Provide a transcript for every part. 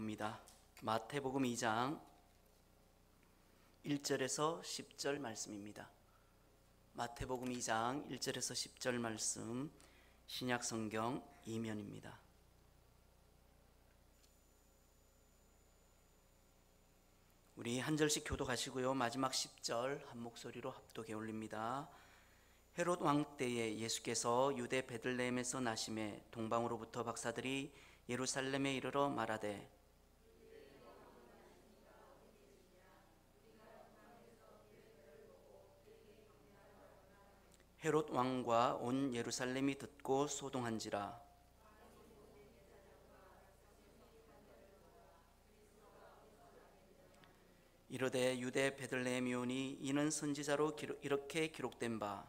봅니다. 마태복음 2장 1절에서 10절 말씀입니다. 마태복음 2장 1절에서 10절 말씀, 신약성경 2면입니다. 우리 한 절씩 교독하시고요. 마지막 10절 한 목소리로 합독해 올립니다. 헤롯 왕 때에 예수께서 유대 베들레헴에서 나심에 동방으로부터 박사들이 예루살렘에 이르러 말하되 헤롯 왕과 온 예루살렘이 듣고 소동한지라. 이르되 유대 베들레헴이오니 이는 선지자로 이렇게 기록된 바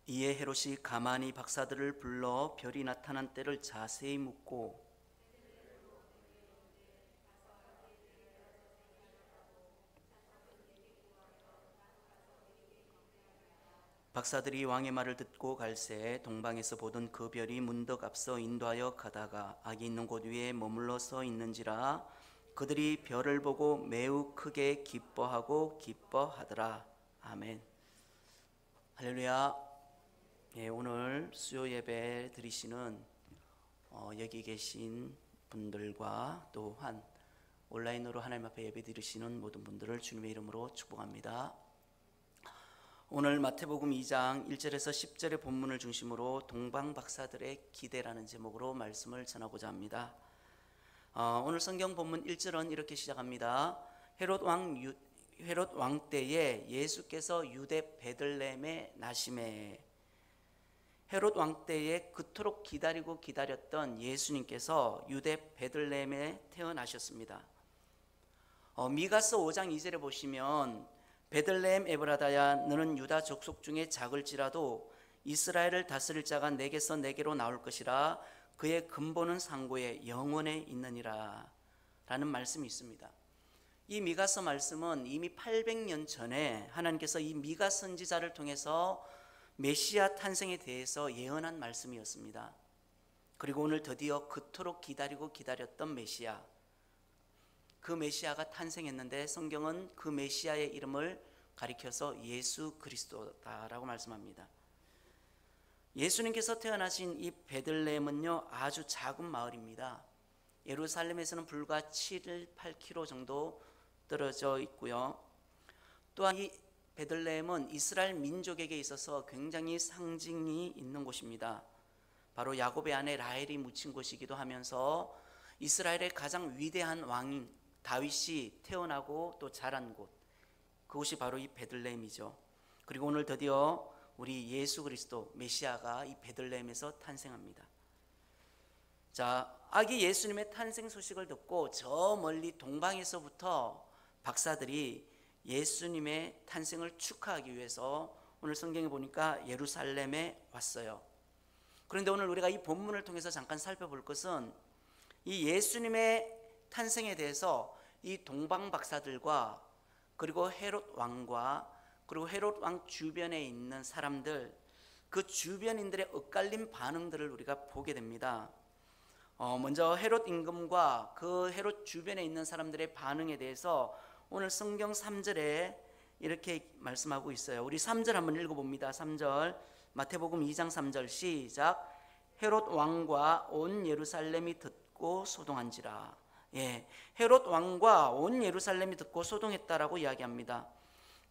이에 헤롯이 가만히 박사들을 불러 별이 나타난 때를 자세히 묻고 박사들이 왕의 말을 듣고 갈새 동방에서 보던 그 별이 문득 앞서 인도하여 가다가 악이 있는 곳 위에 머물러 서 있는지라. 그들이 별을 보고 매우 크게 기뻐하더라. 아멘. 할렐루야. 예, 오늘 수요 예배 드리시는 여기 계신 분들과 또한 온라인으로 하나님 앞에 예배 드리시는 모든 분들을 주님의 이름으로 축복합니다. 오늘 마태복음 2장 1절에서 10절의 본문을 중심으로 동방 박사들의 기대라는 제목으로 말씀을 전하고자 합니다. 오늘 성경 본문 1절은 이렇게 시작합니다. 헤롯 왕 때에 예수께서 유대 베들레헴에 나심에. 헤롯 왕 때에 그토록 기다렸던 예수님께서 유대 베들레헴에 태어나셨습니다. 미가서 5장 2절에 보시면 베들레헴 에브라다야 너는 유다 족속 중에 작을지라도 이스라엘을 다스릴 자가 내게서 내게로 나올 것이라. 그의 근본은 상고에 영원에 있느니라 라는 말씀이 있습니다. 이 미가서 말씀은 이미 800년 전에 하나님께서 이 미가 선지자를 통해서 메시아 탄생에 대해서 예언한 말씀이었습니다. 그리고 오늘 드디어 그토록 기다렸던 메시아, 그 메시아가 탄생했는데 성경은 그 메시아의 이름을 가리켜서 예수 그리스도다라고 말씀합니다. 예수님께서 태어나신 이 베들레헴은요 아주 작은 마을입니다. 예루살렘에서는 불과 7-8km 정도 떨어져 있고요. 또한 이 베들레헴은 이스라엘 민족에게 있어서 굉장히 상징이 있는 곳입니다. 바로 야곱의 아내 라헬이 묻힌 곳이기도 하면서 이스라엘의 가장 위대한 왕인 다윗이 태어나고 또 자란 곳, 그곳이 바로 이 베들레헴이죠. 그리고 오늘 드디어 우리 예수 그리스도 메시아가 이 베들레헴에서 탄생합니다. 자, 아기 예수님의 탄생 소식을 듣고 저 멀리 동방에서부터 박사들이 예수님의 탄생을 축하하기 위해서 오늘 성경에 보니까 예루살렘에 왔어요. 그런데 오늘 우리가 이 본문을 통해서 잠깐 살펴볼 것은 이 예수님의 탄생에 대해서 이 동방 박사들과 그리고 헤롯 왕과 그리고 헤롯 왕 주변에 있는 사람들, 그 주변인들의 엇갈린 반응들을 우리가 보게 됩니다. 먼저 헤롯 임금과 그 헤롯 주변에 있는 사람들의 반응에 대해서 오늘 성경 3절에 이렇게 말씀하고 있어요. 우리 3절 한번 읽어봅니다. 3절 마태복음 2장 3절 시작. 헤롯 왕과 온 예루살렘이 듣고 소동한지라. 예, 헤롯 왕과 온 예루살렘이 듣고 소동했다라고 이야기합니다.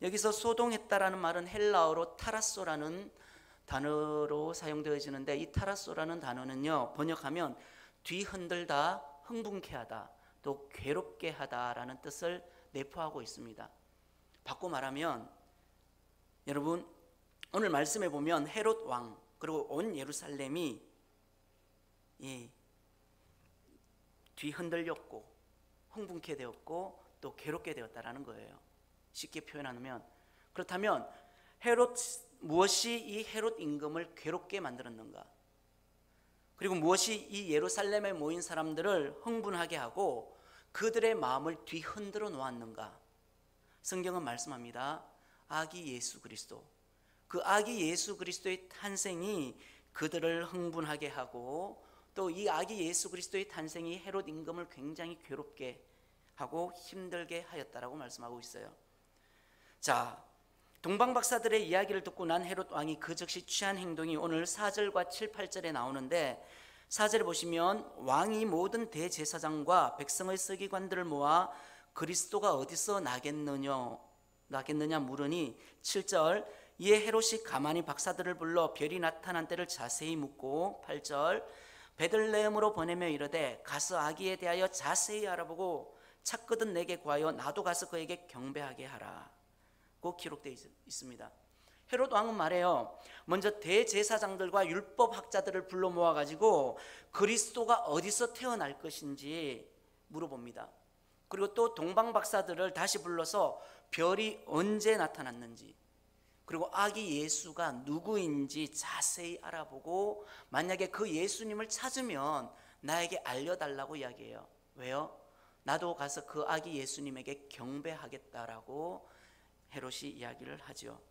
여기서 소동했다라는 말은 헬라어로 타라소라는 단어로 사용되어지는데 이 타라소라는 단어는요 번역하면 뒤흔들다, 흥분케 하다, 또 괴롭게 하다라는 뜻을 내포하고 있습니다. 바꿔 말하면 여러분 오늘 말씀에 보면 헤롯 왕 그리고 온 예루살렘이 뒤흔들렸고 흥분케 되었고 또 괴롭게 되었다라는 거예요. 쉽게 표현하면 그렇다면 무엇이 이 헤롯 임금을 괴롭게 만들었는가? 그리고 무엇이 이 예루살렘에 모인 사람들을 흥분하게 하고 그들의 마음을 뒤흔들어 놓았는가? 성경은 말씀합니다. 아기 예수 그리스도, 그 아기 예수 그리스도의 탄생이 그들을 흥분하게 하고, 또 이 아기 예수 그리스도의 탄생이 헤롯 임금을 굉장히 괴롭게 하고 힘들게 하였다라고 말씀하고 있어요. 자, 동방 박사들의 이야기를 듣고 난 헤롯 왕이 그 즉시 취한 행동이 오늘 4절과 7, 8절에 나오는데, 4절에 보시면 왕이 모든 대제사장과 백성의 서기관들을 모아 그리스도가 어디서 나겠느냐 물으니, 7절 이에 헤롯이 가만히 박사들을 불러 별이 나타난 때를 자세히 묻고, 8절 베들레헴으로 보내며 이르되 가서 아기에 대하여 자세히 알아보고 찾거든 내게 구하여 나도 가서 그에게 경배하게 하라 고 기록되어 있습니다. 헤롯 왕은 말해요. 먼저 대제사장들과 율법학자들을 불러 모아가지고 그리스도가 어디서 태어날 것인지 물어봅니다. 그리고 또 동방 박사들을 다시 불러서 별이 언제 나타났는지, 그리고 아기 예수가 누구인지 자세히 알아보고 만약에 그 예수님을 찾으면 나에게 알려달라고 이야기해요. 왜요? 나도 가서 그 아기 예수님에게 경배하겠다라고 헤롯이 이야기를 하죠.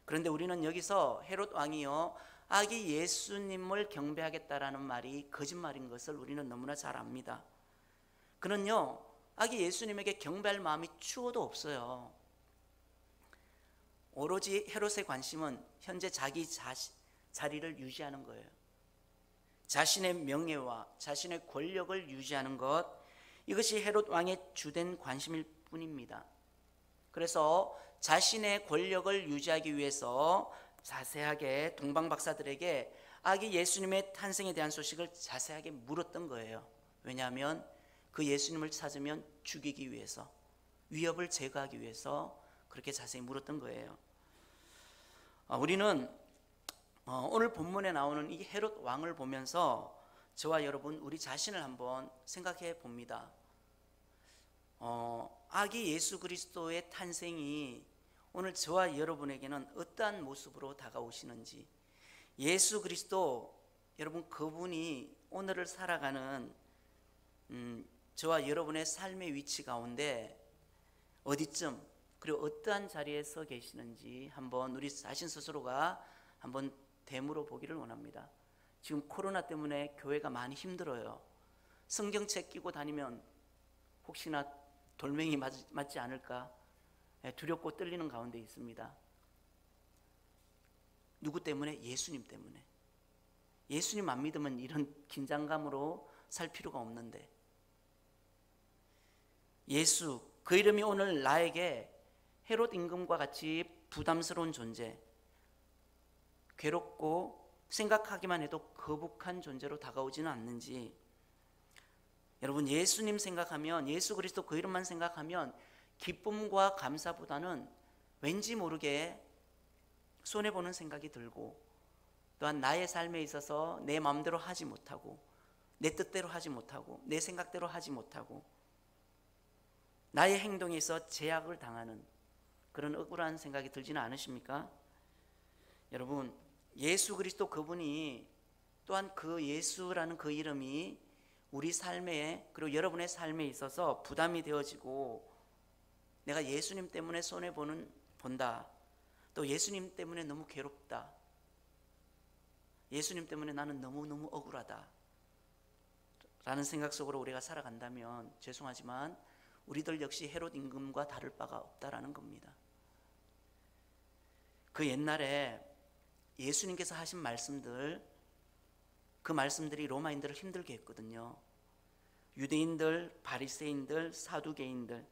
그런데 우리는 여기서 헤롯 왕이요 아기 예수님을 경배하겠다라는 말이 거짓말인 것을 우리는 너무나 잘 압니다. 그는요 아기 예수님에게 경배할 마음이 추워도 없어요. 오로지 헤롯의 관심은 현재 자기 자리를 유지하는 거예요. 자신의 명예와 자신의 권력을 유지하는 것, 이것이 헤롯 왕의 주된 관심일 뿐입니다. 그래서 자신의 권력을 유지하기 위해서 자세하게 동방 박사들에게 아기 예수님의 탄생에 대한 소식을 자세하게 물었던 거예요. 왜냐하면 그 예수님을 찾으면 죽이기 위해서, 위협을 제거하기 위해서 그렇게 자세히 물었던 거예요. 우리는 오늘 본문에 나오는 이 헤롯 왕을 보면서 저와 여러분 우리 자신을 한번 생각해 봅니다. 아기 예수 그리스도의 탄생이 오늘 저와 여러분에게는 어떠한 모습으로 다가오시는지, 예수 그리스도 여러분 그분이 오늘을 살아가는 저와 여러분의 삶의 위치 가운데 어디쯤 그리고 어떠한 자리에 서 계시는지 한번 우리 자신 스스로가 한번 되물어 보기를 원합니다. 지금 코로나 때문에 교회가 많이 힘들어요. 성경책 끼고 다니면 혹시나 돌멩이 맞지 않을까 두렵고 떨리는 가운데 있습니다. 누구 때문에? 예수님 때문에. 예수님 안 믿으면 이런 긴장감으로 살 필요가 없는데, 예수 그 이름이 오늘 나에게 헤롯 임금과 같이 부담스러운 존재, 괴롭고 생각하기만 해도 거북한 존재로 다가오지는 않는지, 여러분 예수님 생각하면, 예수 그리스도 그 이름만 생각하면 기쁨과 감사보다는 왠지 모르게 손해보는 생각이 들고, 또한 나의 삶에 있어서 내 마음대로 하지 못하고, 내 뜻대로 하지 못하고, 내 생각대로 하지 못하고, 나의 행동에 있어 제약을 당하는 그런 억울한 생각이 들지는 않으십니까? 여러분 예수 그리스도 그분이, 또한 그 예수라는 그 이름이 우리 삶에, 그리고 여러분의 삶에 있어서 부담이 되어지고, 내가 예수님 때문에 손해본다, 또 예수님 때문에 너무 괴롭다, 예수님 때문에 나는 너무너무 억울하다 라는 생각 속으로 우리가 살아간다면 죄송하지만 우리들 역시 헤롯 임금과 다를 바가 없다라는 겁니다. 그 옛날에 예수님께서 하신 말씀들, 그 말씀들이 로마인들을 힘들게 했거든요. 유대인들, 바리새인들, 사두개인들,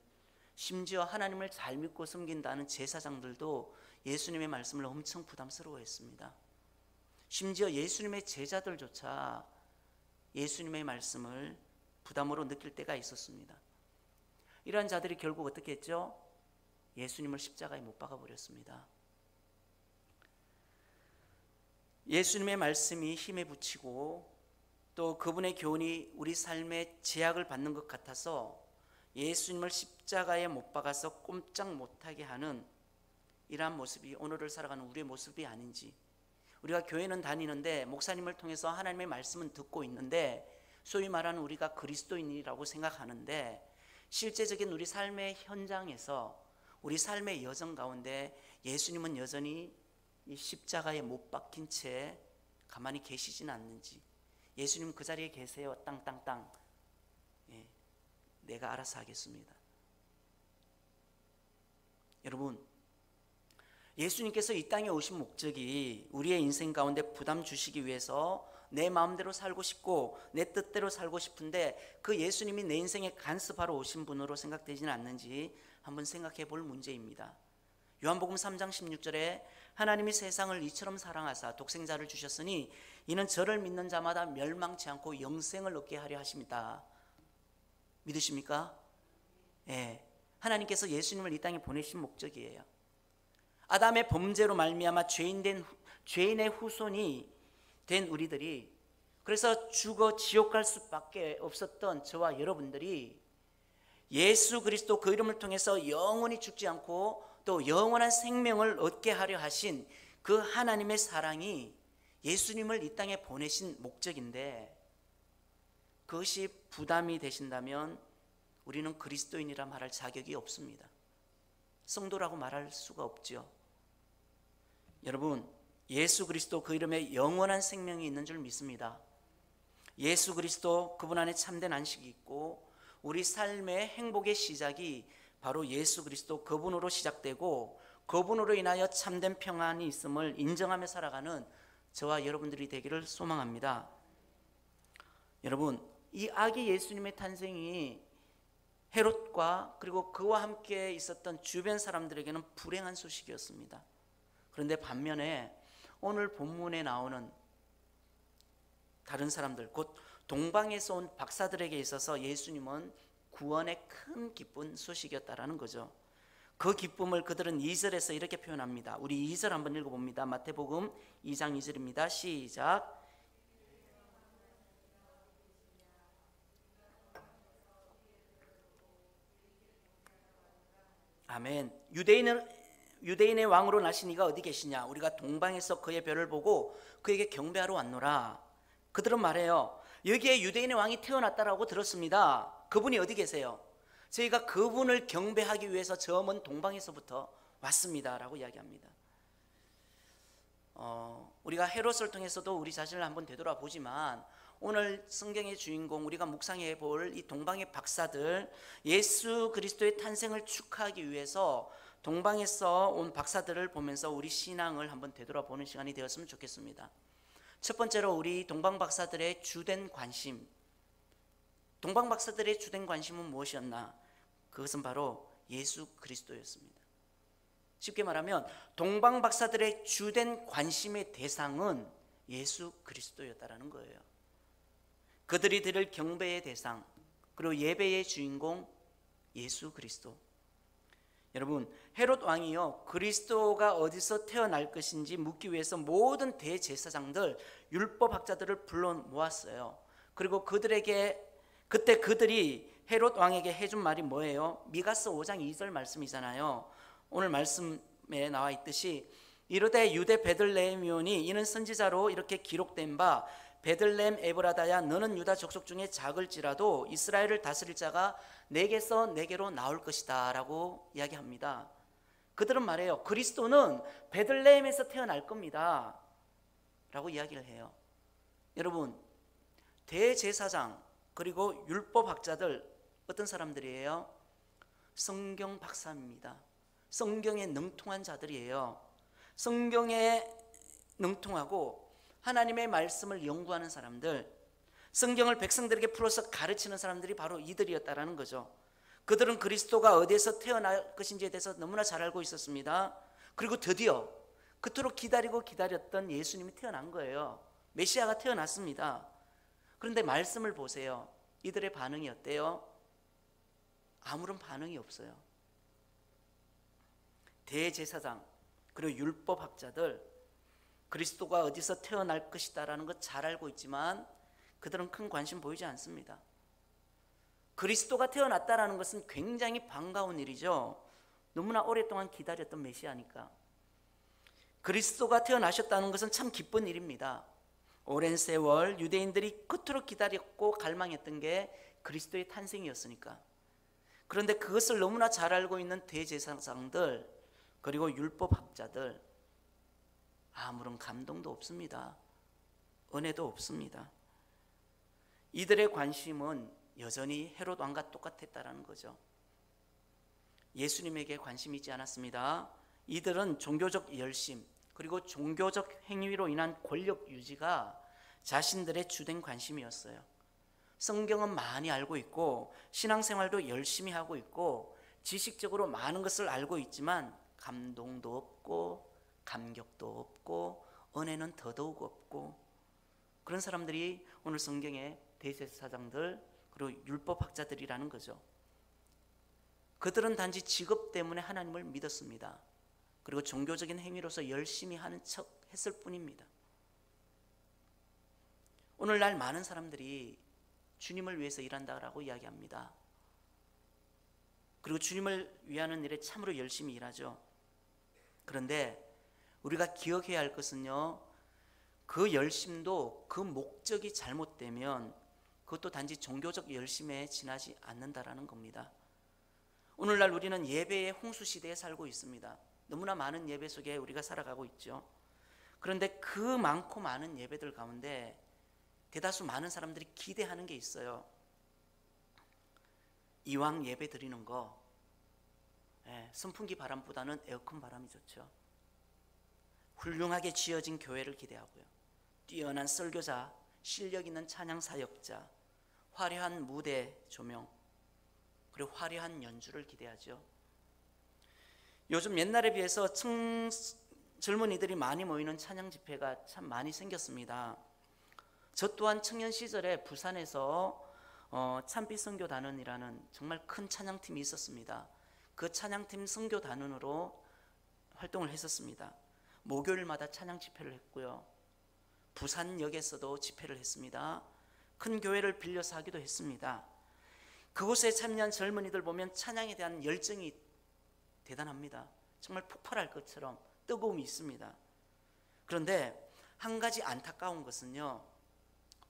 심지어 하나님을 잘 믿고 섬긴다는 제사장들도 예수님의 말씀을 엄청 부담스러워했습니다. 심지어 예수님의 제자들조차 예수님의 말씀을 부담으로 느낄 때가 있었습니다. 이러한 자들이 결국 어떻게 했죠? 예수님을 십자가에 못 박아버렸습니다. 예수님의 말씀이 힘에 부치고 또 그분의 교훈이 우리 삶에 제약을 받는 것 같아서 예수님을 십자가에 못 박아서 꼼짝 못하게 하는 이러한 모습이 오늘을 살아가는 우리의 모습이 아닌지, 우리가 교회는 다니는데 목사님을 통해서 하나님의 말씀은 듣고 있는데 소위 말하는 우리가 그리스도인이라고 생각하는데 실제적인 우리 삶의 현장에서 우리 삶의 여정 가운데 예수님은 여전히 이 십자가에 못 박힌 채 가만히 계시진 않는지, 예수님 그 자리에 계세요. 땅땅땅. 예, 내가 알아서 하겠습니다. 여러분, 예수님께서 이 땅에 오신 목적이 우리의 인생 가운데 부담 주시기 위해서 내 마음대로 살고 싶고 내 뜻대로 살고 싶은데 그 예수님이 내 인생에 간섭하러 오신 분으로 생각되지는 않는지 한번 생각해 볼 문제입니다. 요한복음 3장 16절에 하나님이 세상을 이처럼 사랑하사 독생자를 주셨으니 이는 저를 믿는 자마다 멸망치 않고 영생을 얻게 하려 하십니다. 믿으십니까? 예, 하나님께서 예수님을 이 땅에 보내신 목적이에요. 아담의 범죄로 말미암아 죄인의 후손이 된 우리들이, 그래서 죽어 지옥 갈 수밖에 없었던 저와 여러분들이 예수 그리스도 그 이름을 통해서 영원히 죽지 않고 또 영원한 생명을 얻게 하려 하신 그 하나님의 사랑이 예수님을 이 땅에 보내신 목적인데, 그것이 부담이 되신다면 우리는 그리스도인이라 말할 자격이 없습니다. 성도라고 말할 수가 없죠. 여러분, 예수 그리스도 그 이름에 영원한 생명이 있는 줄 믿습니다. 예수 그리스도 그분 안에 참된 안식이 있고 우리 삶의 행복의 시작이 바로 예수 그리스도 그분으로 시작되고 그분으로 인하여 참된 평안이 있음을 인정하며 살아가는 저와 여러분들이 되기를 소망합니다. 여러분, 이 아기 예수님의 탄생이 헤롯과 그리고 그와 함께 있었던 주변 사람들에게는 불행한 소식이었습니다. 그런데 반면에 오늘 본문에 나오는 다른 사람들, 곧 동방에서 온 박사들에게 있어서 예수님은 구원의 큰 기쁜 소식이었다라는 거죠. 그 기쁨을 그들은 2절에서 이렇게 표현합니다. 우리 2절 한번 읽어봅니다. 마태복음 2장 2절입니다. 시작. 아멘. 유대인의 왕으로 나신 이가 어디 계시냐? 우리가 동방에서 그의 별을 보고 그에게 경배하러 왔노라. 그들은 말해요. 여기에 유대인의 왕이 태어났다라고 들었습니다. 그분이 어디 계세요? 저희가 그분을 경배하기 위해서 저 먼 동방에서부터 왔습니다 라고 이야기합니다. 우리가 헤롯을 통해서도 우리 자신을 한번 되돌아보지만 오늘 성경의 주인공, 우리가 묵상해 볼 이 동방의 박사들, 예수 그리스도의 탄생을 축하하기 위해서 동방에서 온 박사들을 보면서 우리 신앙을 한번 되돌아보는 시간이 되었으면 좋겠습니다. 첫 번째로 우리 동방 박사들의 주된 관심, 동방 박사들의 주된 관심은 무엇이었나? 그것은 바로 예수 그리스도였습니다. 쉽게 말하면 동방 박사들의 주된 관심의 대상은 예수 그리스도였다라는 거예요. 그들이 드릴 경배의 대상, 그리고 예배의 주인공 예수 그리스도. 여러분, 헤롯 왕이요, 그리스도가 어디서 태어날 것인지 묻기 위해서 모든 대제사장들, 율법학자들을 불러 모았어요. 그리고 그때 그들이 헤롯 왕에게 해준 말이 뭐예요? 미가서 5장 2절 말씀이잖아요. 오늘 말씀에 나와 있듯이 이르되 유대 베들레헴이오니 이는 선지자로 이렇게 기록된 바 베들레헴 에브라다야 너는 유다 족속 중에 작을지라도 이스라엘을 다스릴 자가 내게서 내게로 나올 것이다 라고 이야기합니다. 그들은 말해요. 그리스도는 베들레헴에서 태어날 겁니다 라고 이야기를 해요. 여러분, 대제사장 그리고 율법학자들 어떤 사람들이에요? 성경 박사입니다. 성경에 능통한 자들이에요. 성경에 능통하고 하나님의 말씀을 연구하는 사람들, 성경을 백성들에게 풀어서 가르치는 사람들이 바로 이들이었다라는 거죠. 그들은 그리스도가 어디에서 태어날 것인지에 대해서 너무나 잘 알고 있었습니다. 그리고 드디어 그토록 기다렸던 예수님이 태어난 거예요. 메시아가 태어났습니다. 그런데 말씀을 보세요. 이들의 반응이 어때요? 아무런 반응이 없어요. 대제사장 그리고 율법학자들, 그리스도가 어디서 태어날 것이다라는 것 잘 알고 있지만 그들은 큰 관심 보이지 않습니다. 그리스도가 태어났다라는 것은 굉장히 반가운 일이죠. 너무나 오랫동안 기다렸던 메시아니까. 그리스도가 태어나셨다는 것은 참 기쁜 일입니다. 오랜 세월 유대인들이 그토록 기다렸고 갈망했던 게 그리스도의 탄생이었으니까. 그런데 그것을 너무나 잘 알고 있는 대제사장들 그리고 율법학자들 아무런 감동도 없습니다. 은혜도 없습니다. 이들의 관심은 여전히 헤롯 왕과 똑같았다는 거죠. 예수님에게 관심이 있지 않았습니다. 이들은 종교적 열심 그리고 종교적 행위로 인한 권력 유지가 자신들의 주된 관심이었어요. 성경은 많이 알고 있고 신앙생활도 열심히 하고 있고 지식적으로 많은 것을 알고 있지만 감동도 없고 감격도 없고 은혜는 더더욱 없고 그런 사람들이 오늘 성경의 대제사장들 그리고 율법학자들이라는 거죠. 그들은 단지 직업 때문에 하나님을 믿었습니다. 그리고 종교적인 행위로서 열심히 하는 척 했을 뿐입니다. 오늘날 많은 사람들이 주님을 위해서 일한다라고 이야기합니다. 그리고 주님을 위하는 일에 참으로 열심히 일하죠. 그런데 우리가 기억해야 할 것은요, 그 열심도 그 목적이 잘못되면 그것도 단지 종교적 열심에 지나지 않는다라는 겁니다. 오늘날 우리는 예배의 홍수 시대에 살고 있습니다. 너무나 많은 예배 속에 우리가 살아가고 있죠. 그런데 그 많고 많은 예배들 가운데 대다수 많은 사람들이 기대하는 게 있어요. 이왕 예배 드리는 거 선풍기 바람보다는 에어컨 바람이 좋죠. 훌륭하게 지어진 교회를 기대하고요. 뛰어난 설교자, 실력 있는 찬양 사역자, 화려한 무대 조명, 그리고 화려한 연주를 기대하죠. 요즘 옛날에 비해서 젊은이들이 많이 모이는 찬양 집회가 참 많이 생겼습니다. 저 또한 청년 시절에 부산에서 찬빛 선교단원이라는 정말 큰 찬양팀이 있었습니다. 그 찬양팀 선교단원으로 활동을 했었습니다. 목요일마다 찬양 집회를 했고요. 부산역에서도 집회를 했습니다. 큰 교회를 빌려서 하기도 했습니다. 그곳에 참여한 젊은이들 보면 찬양에 대한 열정이 대단합니다. 정말 폭발할 것처럼 뜨거움이 있습니다. 그런데 한 가지 안타까운 것은요,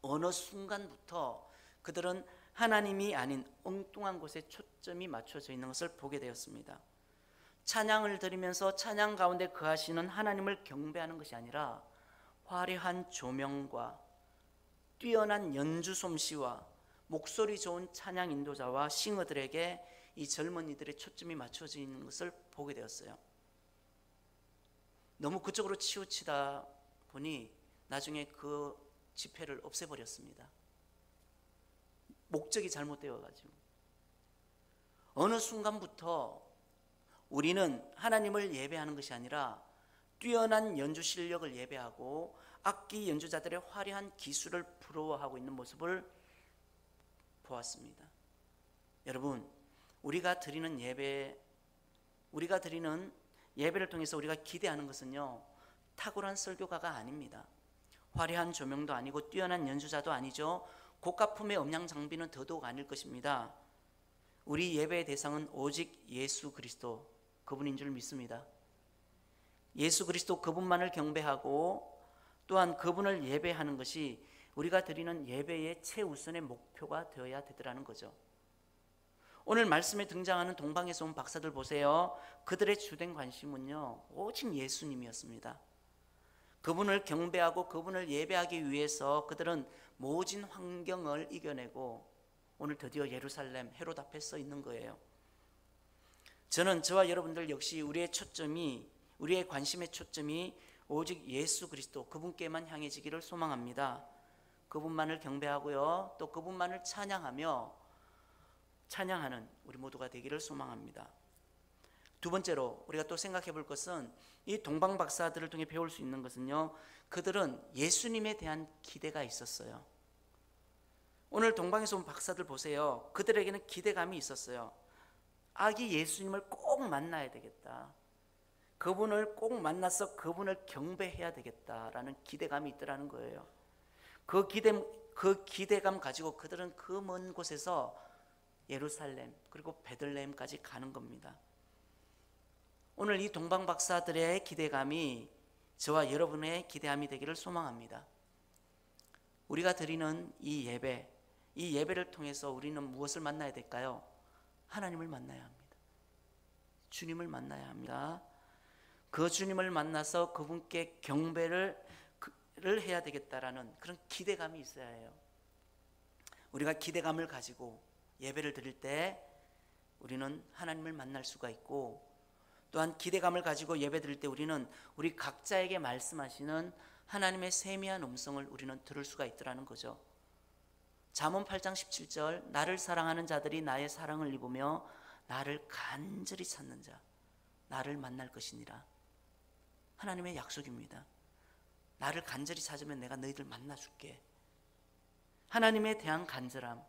어느 순간부터 그들은 하나님이 아닌 엉뚱한 곳에 초점이 맞춰져 있는 것을 보게 되었습니다. 찬양을 드리면서 찬양 가운데 거하시는 하나님을 경배하는 것이 아니라 화려한 조명과 뛰어난 연주 솜씨와 목소리 좋은 찬양 인도자와 싱어들에게 이 젊은이들의 초점이 맞춰져 있는 것을 보게 되었어요. 너무 그쪽으로 치우치다 보니 나중에 그 집회를 없애버렸습니다. 목적이 잘못되어가지고. 어느 순간부터 우리는 하나님을 예배하는 것이 아니라 뛰어난 연주 실력을 예배하고 악기 연주자들의 화려한 기술을 부러워하고 있는 모습을 보았습니다. 여러분, 우리가 드리는 예배를 통해서 우리가 기대하는 것은요, 탁월한 설교가가 아닙니다. 화려한 조명도 아니고 뛰어난 연주자도 아니죠. 고가품의 음향 장비는 더더욱 아닐 것입니다. 우리 예배의 대상은 오직 예수 그리스도, 그분인 줄 믿습니다. 예수 그리스도 그분만을 경배하고 또한 그분을 예배하는 것이 우리가 드리는 예배의 최우선의 목표가 되어야 되더라는 거죠. 오늘 말씀에 등장하는 동방에서 온 박사들 보세요. 그들의 주된 관심은요, 오직 예수님이었습니다. 그분을 경배하고 그분을 예배하기 위해서 그들은 모진 환경을 이겨내고 오늘 드디어 예루살렘 헤롯 앞에 서 있는 거예요. 저는 저와 여러분들 역시 우리의 관심의 초점이 오직 예수 그리스도 그분께만 향해지기를 소망합니다. 그분만을 경배하고요, 또 그분만을 찬양하는 우리 모두가 되기를 소망합니다. 두 번째로 우리가 또 생각해 볼 것은 이 동방 박사들을 통해 배울 수 있는 것은요, 그들은 예수님에 대한 기대가 있었어요. 오늘 동방에서 온 박사들 보세요. 그들에게는 기대감이 있었어요. 아기 예수님을 꼭 만나야 되겠다. 그분을 꼭 만나서 그분을 경배해야 되겠다라는 기대감이 있더라는 거예요. 그 기대감 가지고 그들은 그 먼 곳에서 예루살렘 그리고 베들레헴까지 가는 겁니다. 오늘 이 동방 박사들의 기대감이 저와 여러분의 기대감이 되기를 소망합니다. 우리가 드리는 이 예배를 통해서 우리는 무엇을 만나야 될까요? 하나님을 만나야 합니다. 주님을 만나야 합니다. 그 주님을 만나서 그분께 경배를 해야 되겠다라는 그런 기대감이 있어야 해요. 우리가 기대감을 가지고 예배를 드릴 때 우리는 하나님을 만날 수가 있고, 또한 기대감을 가지고 예배 드릴 때 우리는 우리 각자에게 말씀하시는 하나님의 세미한 음성을 우리는 들을 수가 있더라는 거죠. 잠언 8장 17절, 나를 사랑하는 자들이 나의 사랑을 입으며 나를 간절히 찾는 자 나를 만날 것이니라. 하나님의 약속입니다. 나를 간절히 찾으면 내가 너희들 만나줄게. 하나님에 대한 간절함,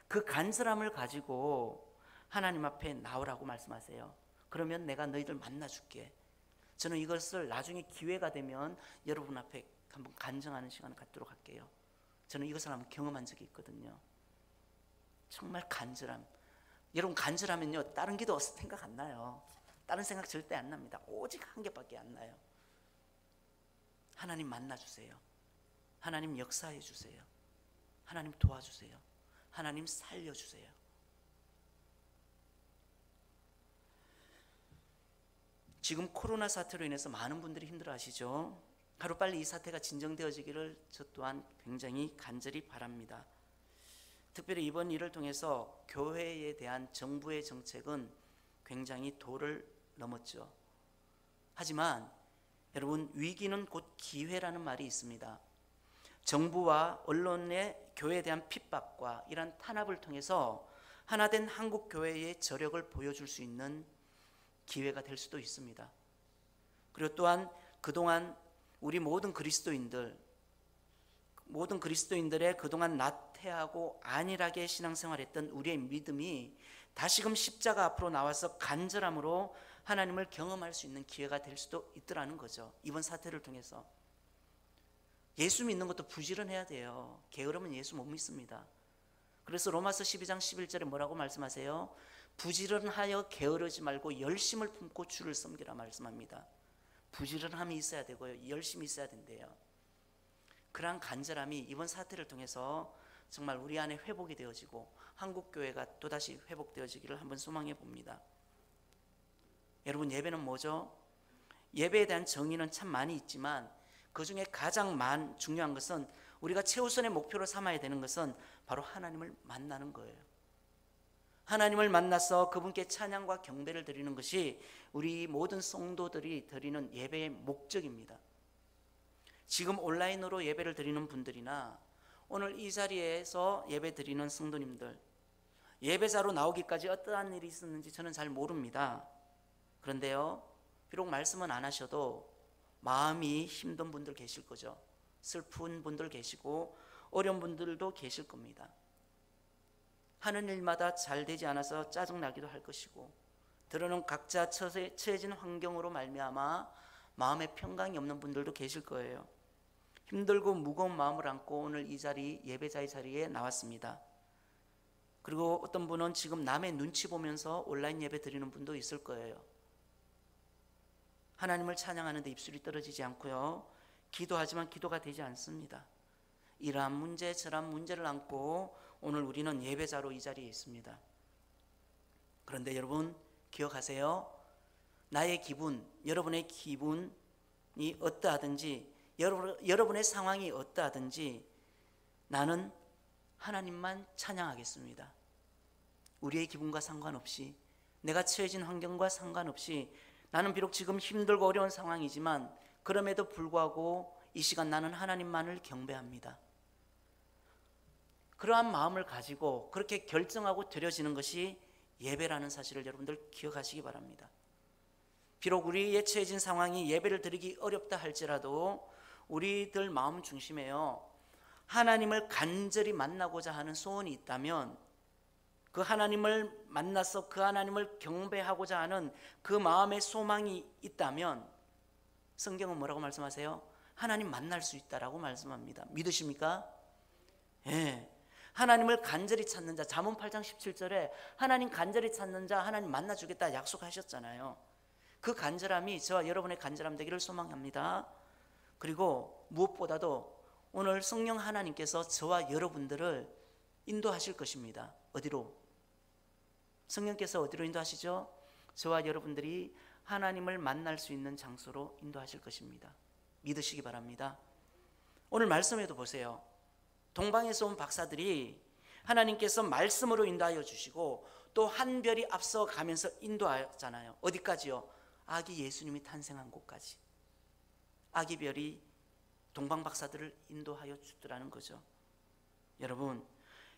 그 간절함을 가지고 하나님 앞에 나오라고 말씀하세요. 그러면 내가 너희들 만나줄게. 저는 이것을 나중에 기회가 되면 여러분 앞에 한번 간증하는 시간을 갖도록 할게요. 저는 이것을 한번 경험한 적이 있거든요. 정말 간절함. 여러분 간절하면요 다른 기도 생각 안 나요. 다른 생각 절대 안 납니다. 오직 한 개밖에 안 나요. 하나님 만나주세요. 하나님 역사해 주세요. 하나님 도와주세요. 하나님 살려주세요. 지금 코로나 사태로 인해서 많은 분들이 힘들어하시죠. 하루빨리 이 사태가 진정되어지기를 저 또한 굉장히 간절히 바랍니다. 특별히 이번 일을 통해서 교회에 대한 정부의 정책은 굉장히 도를 넘었죠. 하지만 여러분, 위기는 곧 기회라는 말이 있습니다. 정부와 언론의 교회에 대한 핍박과 이런 탄압을 통해서 하나된 한국 교회의 저력을 보여줄 수 있는 기회가 될 수도 있습니다. 그리고 또한 그동안 우리 모든 그리스도인들의 그동안 나태하고 안일하게 신앙생활했던 우리의 믿음이 다시금 십자가 앞으로 나와서 간절함으로 하나님을 경험할 수 있는 기회가 될 수도 있더라는 거죠. 이번 사태를 통해서 예수 믿는 것도 부지런해야 돼요. 게으르면 예수 못 믿습니다. 그래서 로마서 12장 11절에 뭐라고 말씀하세요? 부지런하여 게으르지 말고 열심을 품고 주를 섬기라 말씀합니다. 부지런함이 있어야 되고요, 열심히 있어야 된대요. 그러한 간절함이 이번 사태를 통해서 정말 우리 안에 회복이 되어지고 한국교회가 또다시 회복되어지기를 한번 소망해 봅니다. 여러분, 예배는 뭐죠? 예배에 대한 정의는 참 많이 있지만 그 중에 가장 중요한 것은, 우리가 최우선의 목표로 삼아야 되는 것은 바로 하나님을 만나는 거예요. 하나님을 만나서 그분께 찬양과 경배를 드리는 것이 우리 모든 성도들이 드리는 예배의 목적입니다. 지금 온라인으로 예배를 드리는 분들이나 오늘 이 자리에서 예배 드리는 성도님들, 예배자로 나오기까지 어떠한 일이 있었는지 저는 잘 모릅니다. 그런데요, 비록 말씀은 안 하셔도 마음이 힘든 분들 계실 거죠. 슬픈 분들 계시고 어려운 분들도 계실 겁니다. 하는 일마다 잘 되지 않아서 짜증나기도 할 것이고, 때로는 각자 처해진 환경으로 말미암아 마음에 평강이 없는 분들도 계실 거예요. 힘들고 무거운 마음을 안고 오늘 이 자리, 예배자의 자리에 나왔습니다. 그리고 어떤 분은 지금 남의 눈치 보면서 온라인 예배 드리는 분도 있을 거예요. 하나님을 찬양하는데 입술이 떨어지지 않고요, 기도하지만 기도가 되지 않습니다. 이러한 문제 저러한 문제를 안고 오늘 우리는 예배자로 이 자리에 있습니다. 그런데 여러분 기억하세요. 나의 기분, 여러분의 기분이 어떠하든지, 여러분의 상황이 어떠하든지 나는 하나님만 찬양하겠습니다. 우리의 기분과 상관없이, 내가 처해진 환경과 상관없이, 나는 비록 지금 힘들고 어려운 상황이지만 그럼에도 불구하고 이 시간 나는 하나님만을 경배합니다. 그러한 마음을 가지고 그렇게 결정하고 드려지는 것이 예배라는 사실을 여러분들 기억하시기 바랍니다. 비록 우리의 처해진 상황이 예배를 드리기 어렵다 할지라도 우리들 마음 중심에요, 하나님을 간절히 만나고자 하는 소원이 있다면, 그 하나님을 만나서 그 하나님을 경배하고자 하는 그 마음의 소망이 있다면, 성경은 뭐라고 말씀하세요? 하나님 만날 수 있다라고 말씀합니다. 믿으십니까? 예. 하나님을 간절히 찾는 자, 잠언 8장 17절에 하나님 간절히 찾는 자 하나님 만나주겠다 약속하셨잖아요. 그 간절함이 저와 여러분의 간절함 되기를 소망합니다. 그리고 무엇보다도 오늘 성령 하나님께서 저와 여러분들을 인도하실 것입니다. 어디로? 성령께서 어디로 인도하시죠? 저와 여러분들이 하나님을 만날 수 있는 장소로 인도하실 것입니다. 믿으시기 바랍니다. 오늘 말씀에도 보세요. 동방에서 온 박사들이 하나님께서 말씀으로 인도하여 주시고 또 한 별이 앞서 가면서 인도하잖아요. 어디까지요? 아기 예수님이 탄생한 곳까지. 아기 별이 동방 박사들을 인도하여 주더라는 거죠. 여러분,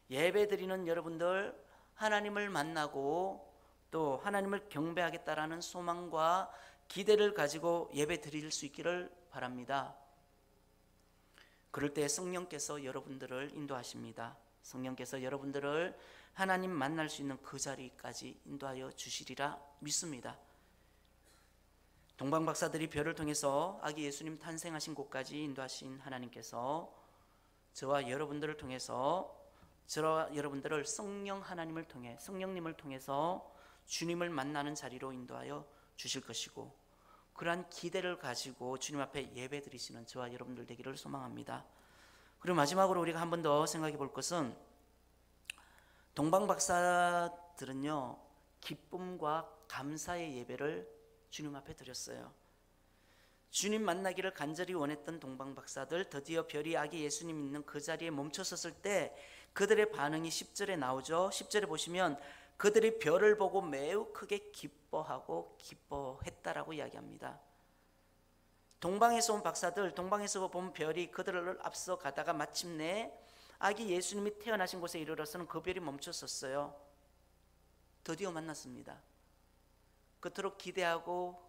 예배 드리는 여러분들, 하나님을 만나고 또 하나님을 경배하겠다라는 소망과 기대를 가지고 예배 드릴 수 있기를 바랍니다. 그럴 때 성령께서 여러분들을 인도하십니다. 성령께서 여러분들을 하나님 만날 수 있는 그 자리까지 인도하여 주시리라 믿습니다. 동방 박사들이 별을 통해서 아기 예수님 탄생하신 곳까지 인도하신 하나님께서 저와 여러분들을 통해서 저와 여러분들을 성령 하나님을 통해 성령님을 통해서 주님을 만나는 자리로 인도하여 주실 것이고, 그러한 기대를 가지고 주님 앞에 예배 드리시는 저와 여러분들 되기를 소망합니다. 그리고 마지막으로 우리가 한 번 더 생각해 볼 것은, 동방 박사들은요 기쁨과 감사의 예배를 주님 앞에 드렸어요. 주님 만나기를 간절히 원했던 동방 박사들, 드디어 별이 아기 예수님 있는 그 자리에 멈춰섰을 때 그들의 반응이 10절에 나오죠. 10절에 보시면 그들이 별을 보고 매우 크게 기뻐하고 기뻐했다라고 이야기합니다. 동방에서 온 박사들, 동방에서 본 별이 그들을 앞서 가다가 마침내 아기 예수님이 태어나신 곳에 이르러서는 그 별이 멈췄었어요. 드디어 만났습니다. 그토록 기대하고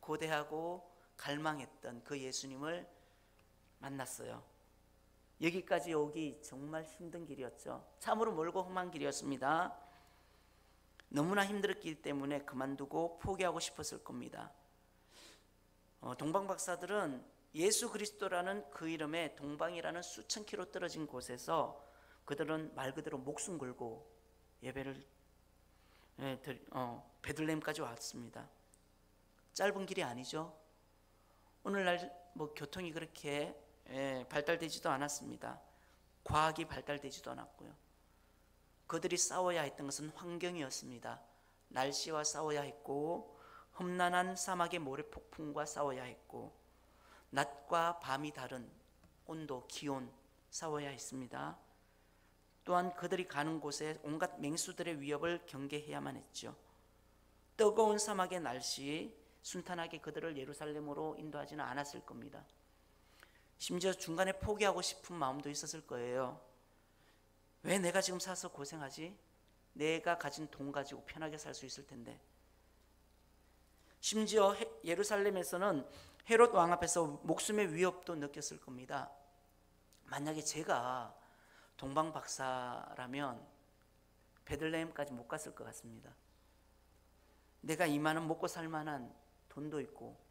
고대하고 갈망했던 그 예수님을 만났어요. 여기까지 오기 정말 힘든 길이었죠. 참으로 멀고 험한 길이었습니다. 너무나 힘들었기 때문에 그만두고 포기하고 싶었을 겁니다. 동방 박사들은 예수 그리스도라는 그 이름에 동방이라는 수천 킬로 떨어진 곳에서 그들은 말 그대로 목숨 걸고 예배를 베들레헴까지 왔습니다. 짧은 길이 아니죠. 오늘날 교통이 그렇게 발달되지도 않았습니다. 과학이 발달되지도 않았고요. 그들이 싸워야 했던 것은 환경이었습니다. 날씨와 싸워야 했고, 험난한 사막의 모래폭풍과 싸워야 했고, 낮과 밤이 다른 온도, 기온 싸워야 했습니다. 또한 그들이 가는 곳에 온갖 맹수들의 위협을 경계해야만 했죠. 뜨거운 사막의 날씨, 순탄하게 그들을 예루살렘으로 인도하지는 않았을 겁니다. 심지어 중간에 포기하고 싶은 마음도 있었을 거예요. 왜 내가 지금 사서 고생하지? 내가 가진 돈 가지고 편하게 살 수 있을 텐데. 심지어 예루살렘에서는 헤롯 왕 앞에서 목숨의 위협도 느꼈을 겁니다. 만약에 제가 동방 박사라면 베들레헴까지 못 갔을 것 같습니다. 내가 이만한 먹고 살 만한 돈도 있고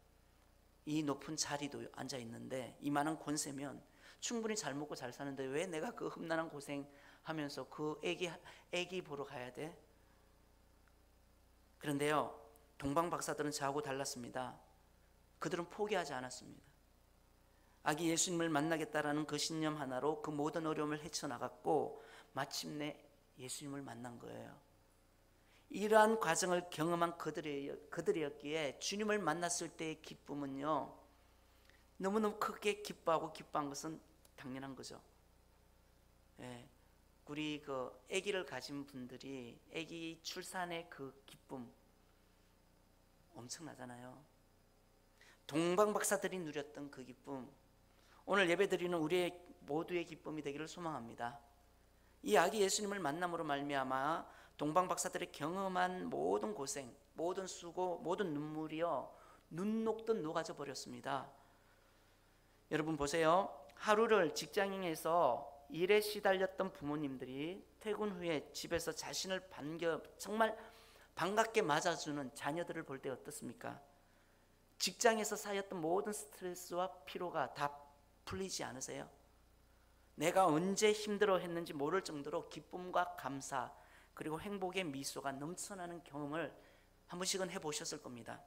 이 높은 자리도 앉아 있는데, 이만한 권세면 충분히 잘 먹고 잘 사는데 왜 내가 그 험난한 고생하면서 그 애기 보러 가야 돼? 그런데요, 동방 박사들은 저하고 달랐습니다. 그들은 포기하지 않았습니다. 아기 예수님을 만나겠다라는 그 신념 하나로 그 모든 어려움을 헤쳐나갔고 마침내 예수님을 만난 거예요. 이러한 과정을 경험한 그들이었기에 주님을 만났을 때의 기쁨은요, 너무너무 크게 기뻐하고 기뻐한 것은 당연한 거죠. 우리 아기를 가진 분들이 아기 출산의 그 기쁨 엄청나잖아요. 동방 박사들이 누렸던 그 기쁨, 오늘 예배드리는 우리의 모두의 기쁨이 되기를 소망합니다. 이 아기 예수님을 만남으로 말미암아 동방 박사들이 경험한 모든 고생, 모든 수고, 모든 눈물이요 눈 녹듯 녹아져 버렸습니다. 여러분 보세요. 하루를 직장에서 일에 시달렸던 부모님들이 퇴근 후에 집에서 자신을 정말 반갑게 맞아주는 자녀들을 볼 때 어떻습니까? 직장에서 쌓였던 모든 스트레스와 피로가 다 풀리지 않으세요? 내가 언제 힘들어 했는지 모를 정도로 기쁨과 감사 그리고 행복의 미소가 넘쳐나는 경험을 한 번씩은 해보셨을 겁니다.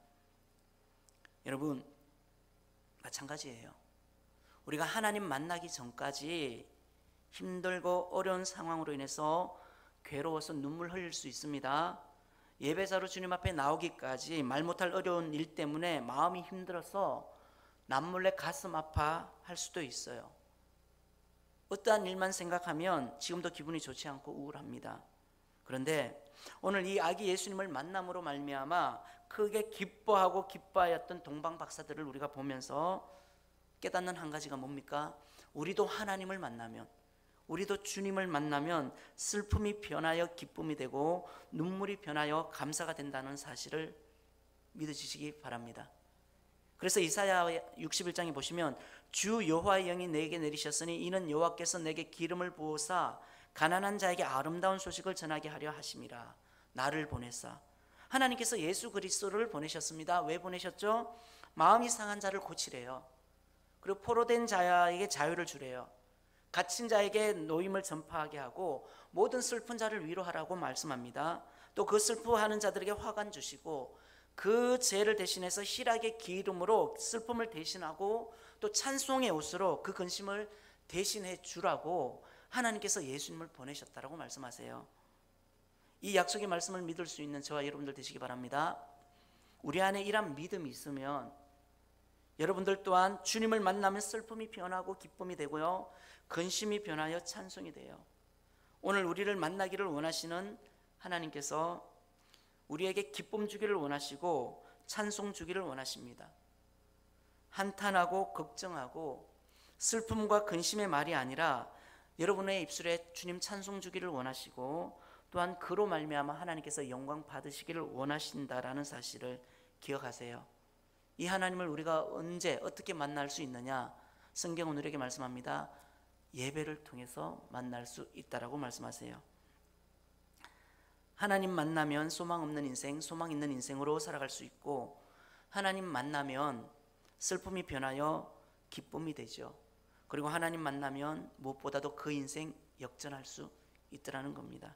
여러분 마찬가지예요. 우리가 하나님 만나기 전까지 힘들고 어려운 상황으로 인해서 괴로워서 눈물 흘릴 수 있습니다. 예배자로 주님 앞에 나오기까지 말 못할 어려운 일 때문에 마음이 힘들어서 남몰래 가슴 아파할 수도 있어요. 어떠한 일만 생각하면 지금도 기분이 좋지 않고 우울합니다. 그런데 오늘 이 아기 예수님을 만남으로 말미암아 크게 기뻐하고 기뻐하였던 동방 박사들을 우리가 보면서 깨닫는 한 가지가 뭡니까? 우리도 하나님을 만나면, 우리도 주님을 만나면 슬픔이 변하여 기쁨이 되고 눈물이 변하여 감사가 된다는 사실을 믿어주시기 바랍니다. 그래서 이사야 61장에 보시면 주 여호와의 영이 내게 내리셨으니 이는 여호와께서 내게 기름을 부으사 가난한 자에게 아름다운 소식을 전하게 하려 하심이라. 나를 보내사. 하나님께서 예수 그리스도를 보내셨습니다. 왜 보내셨죠? 마음이 상한 자를 고치래요. 그리고 포로된 자에게 자유를 주래요. 갇힌 자에게 노임을 전파하게 하고 모든 슬픈 자를 위로하라고 말씀합니다. 또 그 슬퍼하는 자들에게 화관 주시고 그 죄를 대신해서 희락의 기름으로 슬픔을 대신하고 또 찬송의 옷으로 그 근심을 대신해 주라고 하나님께서 예수님을 보내셨다라고 말씀하세요. 이 약속의 말씀을 믿을 수 있는 저와 여러분들 되시기 바랍니다. 우리 안에 이런 믿음이 있으면 여러분들 또한 주님을 만나면 슬픔이 변하고 기쁨이 되고요, 근심이 변하여 찬송이 돼요. 오늘 우리를 만나기를 원하시는 하나님께서 우리에게 기쁨 주기를 원하시고 찬송 주기를 원하십니다. 한탄하고 걱정하고 슬픔과 근심의 말이 아니라 여러분의 입술에 주님 찬송 주기를 원하시고 또한 그로 말미암아 하나님께서 영광 받으시기를 원하신다라는 사실을 기억하세요. 이 하나님을 우리가 언제 어떻게 만날 수 있느냐? 성경은 우리에게 말씀합니다. 예배를 통해서 만날 수 있다라고 말씀하세요. 하나님 만나면 소망 없는 인생, 소망 있는 인생으로 살아갈 수 있고 하나님 만나면 슬픔이 변하여 기쁨이 되죠. 그리고 하나님 만나면 무엇보다도 그 인생 역전할 수 있더라는 겁니다.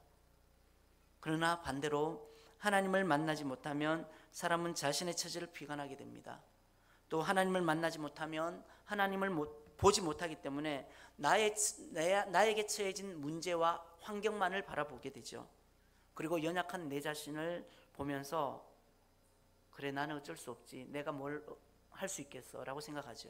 그러나 반대로 하나님을 만나지 못하면 사람은 자신의 처지를 비관하게 됩니다. 또 하나님을 만나지 못하면 하나님을 보지 못하기 때문에 나에게 처해진 문제와 환경만을 바라보게 되죠. 그리고 연약한 내 자신을 보면서 그래 나는 어쩔 수 없지, 내가 뭘 할 수 있겠어 라고 생각하죠.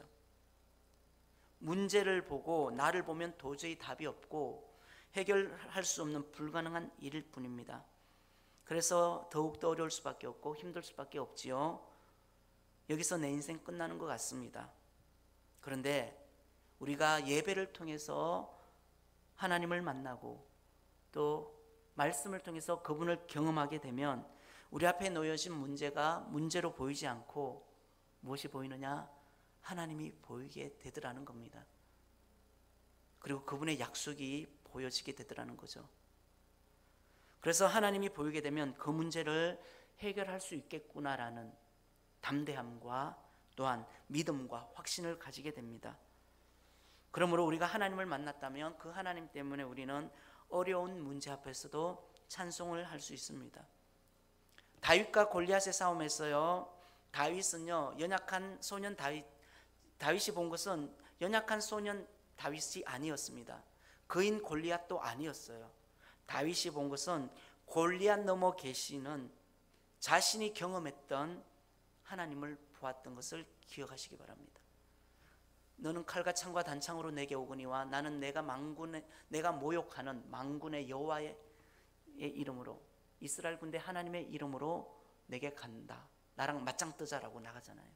문제를 보고 나를 보면 도저히 답이 없고 해결할 수 없는 불가능한 일일 뿐입니다. 그래서 더욱더 어려울 수밖에 없고 힘들 수밖에 없지요. 여기서 내 인생 끝나는 것 같습니다. 그런데 우리가 예배를 통해서 하나님을 만나고 또 말씀을 통해서 그분을 경험하게 되면 우리 앞에 놓여진 문제가 문제로 보이지 않고 무엇이 보이느냐? 하나님이 보이게 되더라는 겁니다. 그리고 그분의 약속이 보여지게 되더라는 거죠. 그래서 하나님이 보이게 되면 그 문제를 해결할 수 있겠구나라는 담대함과 또한 믿음과 확신을 가지게 됩니다. 그러므로 우리가 하나님을 만났다면 그 하나님 때문에 우리는 어려운 문제 앞에서도 찬송을 할 수 있습니다. 다윗과 골리앗의 싸움에서요, 다윗은요 연약한 소년 다윗이 본 것은 연약한 소년 다윗이 아니었습니다. 그인 골리앗도 아니었어요. 다윗이 본 것은 골리앗 넘어 계시는 자신이 경험했던 하나님을 보았던 것을 기억하시기 바랍니다. 너는 칼과 창과 단창으로 내게 오거니와 나는 내가 모욕하는 만군의 여호와의 이름으로, 이스라엘 군대 하나님의 이름으로 내게 간다. 나랑 맞짱 뜨자라고 나가잖아요.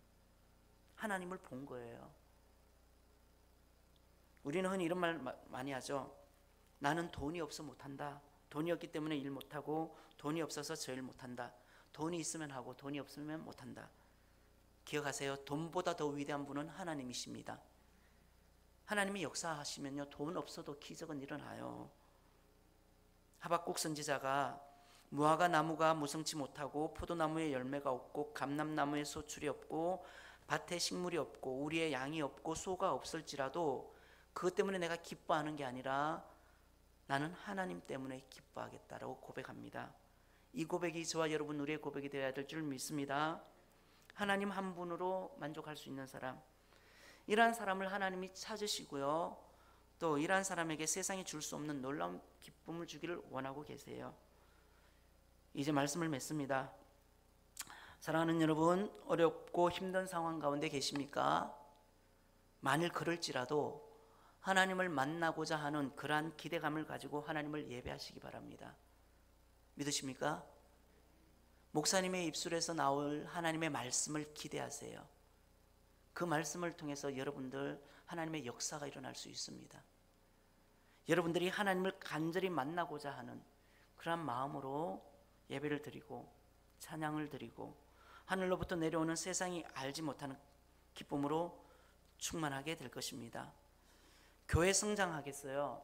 하나님을 본 거예요. 우리는 흔히 이런 말 많이 하죠. 나는 돈이 없어 못한다. 돈이 없기 때문에 일 못하고 돈이 없어서 저 일 못한다. 돈이 있으면 하고 돈이 없으면 못한다. 기억하세요. 돈보다 더 위대한 분은 하나님이십니다. 하나님이 역사하시면요 돈 없어도 기적은 일어나요. 하박국 선지자가 무화과 나무가 무성치 못하고 포도나무에 열매가 없고 감람나무에 소출이 없고 밭에 식물이 없고 우리의 양이 없고 소가 없을지라도 그것 때문에 내가 기뻐하는 게 아니라 나는 하나님 때문에 기뻐하겠다라고 고백합니다. 이 고백이 저와 여러분 우리의 고백이 되어야 될 줄 믿습니다. 하나님 한 분으로 만족할 수 있는 사람, 이러한 사람을 하나님이 찾으시고요 또 이러한 사람에게 세상이 줄 수 없는 놀라운 기쁨을 주기를 원하고 계세요. 이제 말씀을 맺습니다. 사랑하는 여러분, 어렵고 힘든 상황 가운데 계십니까? 만일 그럴지라도 하나님을 만나고자 하는 그러한 기대감을 가지고 하나님을 예배하시기 바랍니다. 믿으십니까? 목사님의 입술에서 나올 하나님의 말씀을 기대하세요. 그 말씀을 통해서 여러분들 하나님의 역사가 일어날 수 있습니다. 여러분들이 하나님을 간절히 만나고자 하는 그런 마음으로 예배를 드리고 찬양을 드리고 하늘로부터 내려오는 세상이 알지 못하는 기쁨으로 충만하게 될 것입니다. 교회 성장하겠어요.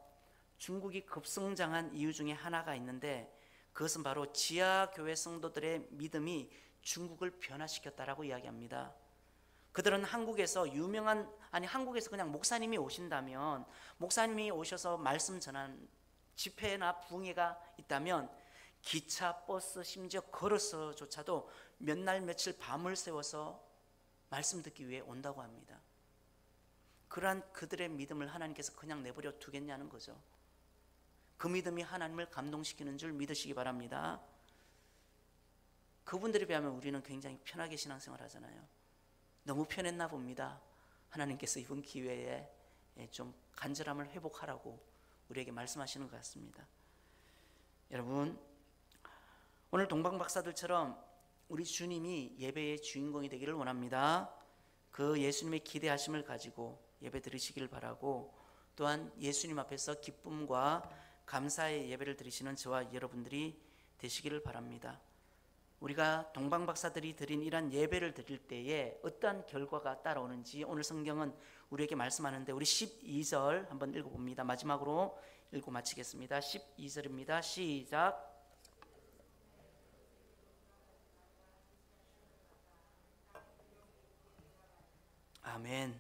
중국이 급성장한 이유 중에 하나가 있는데 그것은 바로 지하 교회 성도들의 믿음이 중국을 변화시켰다라고 이야기합니다. 그들은 한국에서 한국에서 그냥 목사님이 오신다면, 목사님이 오셔서 말씀 전하는 집회나 부흥회가 있다면 기차, 버스, 심지어 걸어서조차도 몇 날 며칠 밤을 새워서 말씀 듣기 위해 온다고 합니다. 그러한 그들의 믿음을 하나님께서 그냥 내버려 두겠냐는 거죠. 그 믿음이 하나님을 감동시키는 줄 믿으시기 바랍니다. 그분들에 비하면 우리는 굉장히 편하게 신앙생활 하잖아요. 너무 편했나 봅니다. 하나님께서 이번 기회에 좀 간절함을 회복하라고 우리에게 말씀하시는 것 같습니다. 여러분, 오늘 동방박사들처럼 우리 주님이 예배의 주인공이 되기를 원합니다. 그 예수님의 기대하심을 가지고 예배 드리시길 바라고, 또한 예수님 앞에서 기쁨과 감사의 예배를 드리시는 저와 여러분들이 되시기를 바랍니다. 우리가 동방박사들이 드린 이러한 예배를 드릴 때에 어떠한 결과가 따라오는지 오늘 성경은 우리에게 말씀하는데, 우리 12절 한번 읽어봅니다. 마지막으로 읽고 마치겠습니다. 12절입니다. 시작. 아멘.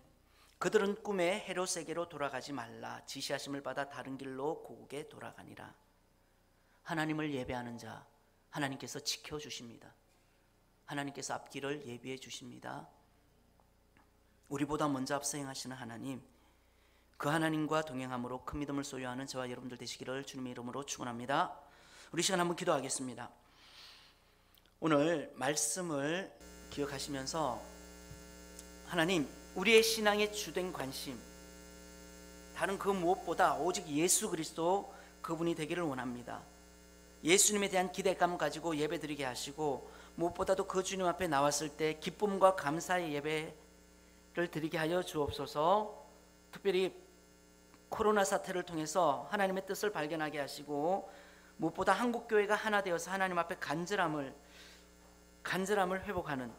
그들은 꿈에 헤롯에게로 돌아가지 말라. 지시하심을 받아 다른 길로 고국에 돌아가니라. 하나님을 예배하는 자, 하나님께서 지켜주십니다. 하나님께서 앞길을 예비해 주십니다. 우리보다 먼저 앞서 행하시는 하나님, 그 하나님과 동행함으로 큰 믿음을 소유하는 저와 여러분들 되시기를 주님의 이름으로 축원합니다. 우리 시간 한번 기도하겠습니다. 오늘 말씀을 기억하시면서 하나님, 우리의 신앙의 주된 관심, 다른 그 무엇보다 오직 예수 그리스도 그분이 되기를 원합니다. 예수님에 대한 기대감 가지고 예배드리게 하시고, 무엇보다도 그 주님 앞에 나왔을 때 기쁨과 감사의 예배를 드리게 하여 주옵소서. 특별히 코로나 사태를 통해서 하나님의 뜻을 발견하게 하시고, 무엇보다 한국교회가 하나 되어서 하나님 앞에 간절함을 회복하는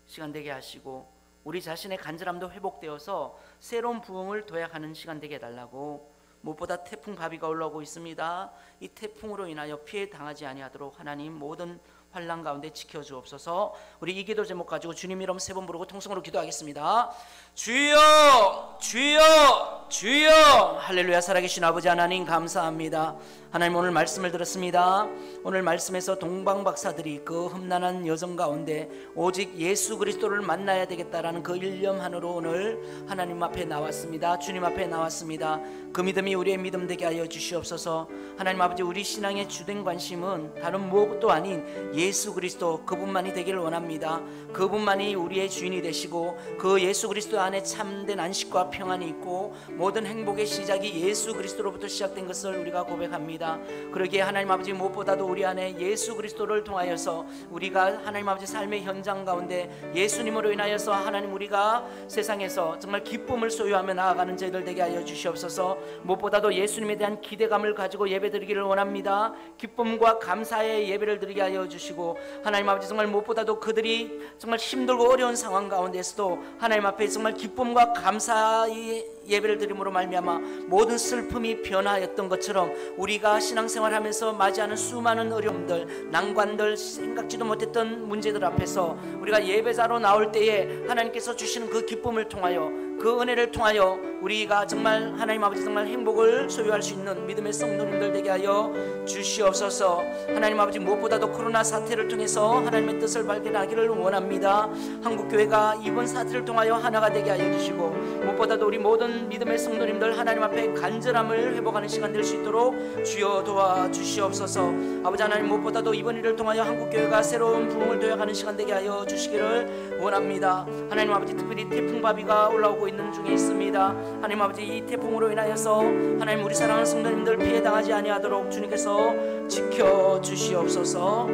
시간 되게 하시고, 우리 자신의 간절함도 회복되어서 새로운 부흥을 도약하는 시간 되게 해달라고. 무엇보다 태풍 바비가 올라오고 있습니다. 이 태풍으로 인하여 피해 당하지 아니하도록 하나님 모든 환난 가운데 지켜주옵소서. 우리 이 기도 제목 가지고 주님 이름 세 번 부르고 통성으로 기도하겠습니다. 주여, 주여, 주여. 할렐루야. 살아계신 아버지 하나님 감사합니다. 하나님, 오늘 말씀을 들었습니다. 오늘 말씀에서 동방박사들이 그 험난한 여정 가운데 오직 예수 그리스도를 만나야 되겠다라는 그 일념 하나로 오늘 하나님 앞에 나왔습니다. 주님 앞에 나왔습니다. 그 믿음이 우리의 믿음 되게 하여 주시옵소서. 하나님 아버지, 우리 신앙의 주된 관심은 다른 무엇도 아닌 예수 그리스도 그분만이 되기를 원합니다. 그분만이 우리의 주인이 되시고, 그 예수 그리스도 안에 참된 안식과 평안이 있고 모든 행복의 시작이 예수 그리스도로부터 시작된 것을 우리가 고백합니다. 그러기에 하나님 아버지, 무엇보다도 우리 안에 예수 그리스도를 통하여서 우리가 하나님 아버지 삶의 현장 가운데 예수님으로 인하여서 하나님 우리가 세상에서 정말 기쁨을 소유하며 나아가는 저희들 되게 하여 주시옵소서. 무엇보다도 예수님에 대한 기대감을 가지고 예배드리기를 원합니다. 기쁨과 감사의 예배를 드리게 하여 주시고, 하나님 아버지 정말 무엇보다도 그들이 정말 힘들고 어려운 상황 가운데서도 하나님 앞에 정말 기쁨과 감사의 예배를 드림으로 말미암아 모든 슬픔이 변화였던 것처럼 우리가 신앙생활하면서 맞이하는 수많은 어려움들, 난관들, 생각지도 못했던 문제들 앞에서 우리가 예배자로 나올 때에 하나님께서 주시는 그 기쁨을 통하여, 그 은혜를 통하여 우리가 정말 하나님 아버지 정말 행복을 소유할 수 있는 믿음의 성도님들 되게 하여 주시옵소서. 하나님 아버지, 무엇보다도 코로나 사태를 통해서 하나님의 뜻을 발견하기를 원합니다. 한국교회가 이번 사태를 통하여 하나가 되게 하여 주시고, 무엇보다도 우리 모든 모든 믿음의 성도님들 하나님 앞에 간절함을 회복하는 시간 될 수 있도록 주여 도와주시옵소서. 아버지 하나님, 무엇보다도 이번 일을 통하여 한국교회가 새로운 부흥을 도약하는 시간 되게 하여 주시기를 원합니다. 하나님 아버지, 특별히 태풍 바비가 올라오고 있는 중에 있습니다. 하나님 아버지, 이 태풍으로 인하여서 하나님 우리 사랑하는 성도님들 피해 당하지 아니하도록 주님께서 지켜주시옵소서.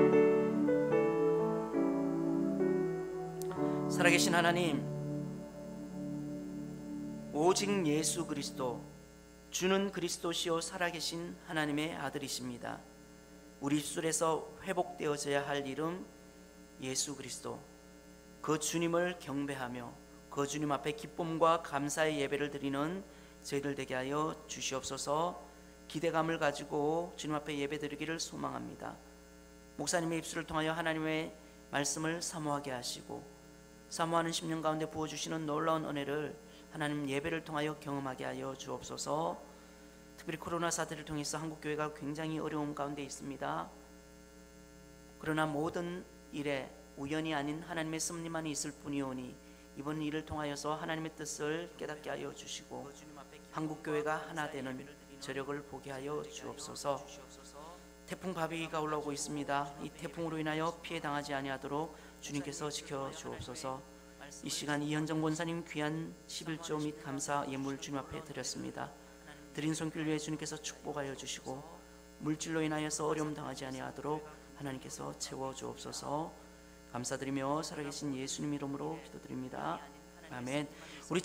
살아계신 하나님, 오직 예수 그리스도, 주는 그리스도시요 살아계신 하나님의 아들이십니다. 우리 입술에서 회복되어져야 할 이름 예수 그리스도, 그 주님을 경배하며 그 주님 앞에 기쁨과 감사의 예배를 드리는 저희들 되게 하여 주시옵소서. 기대감을 가지고 주님 앞에 예배드리기를 소망합니다. 목사님의 입술을 통하여 하나님의 말씀을 사모하게 하시고 사모하는 10년 가운데 부어주시는 놀라운 은혜를 하나님 예배를 통하여 경험하게 하여 주옵소서. 특별히 코로나 사태를 통해서 한국교회가 굉장히 어려움 가운데 있습니다. 그러나 모든 일에 우연이 아닌 하나님의 섭리만이 있을 뿐이오니 이번 일을 통하여서 하나님의 뜻을 깨닫게 하여 주시고 한국교회가 하나 되는 저력을 보게 하여 주옵소서. 태풍 바비가 올라오고 있습니다. 이 태풍으로 인하여 피해 당하지 아니하도록 주님께서 지켜 주옵소서. 이 시간 이현정 권사님 귀한 11조 및 감사 예물 주님 앞에 드렸습니다. 드린 손길 위에 주님께서 축복하여 주시고 물질로 인하여서 어려움 당하지 아니하도록 하나님께서 채워 주옵소서. 감사드리며 살아계신 예수님 이름으로 기도드립니다. 아멘. 우리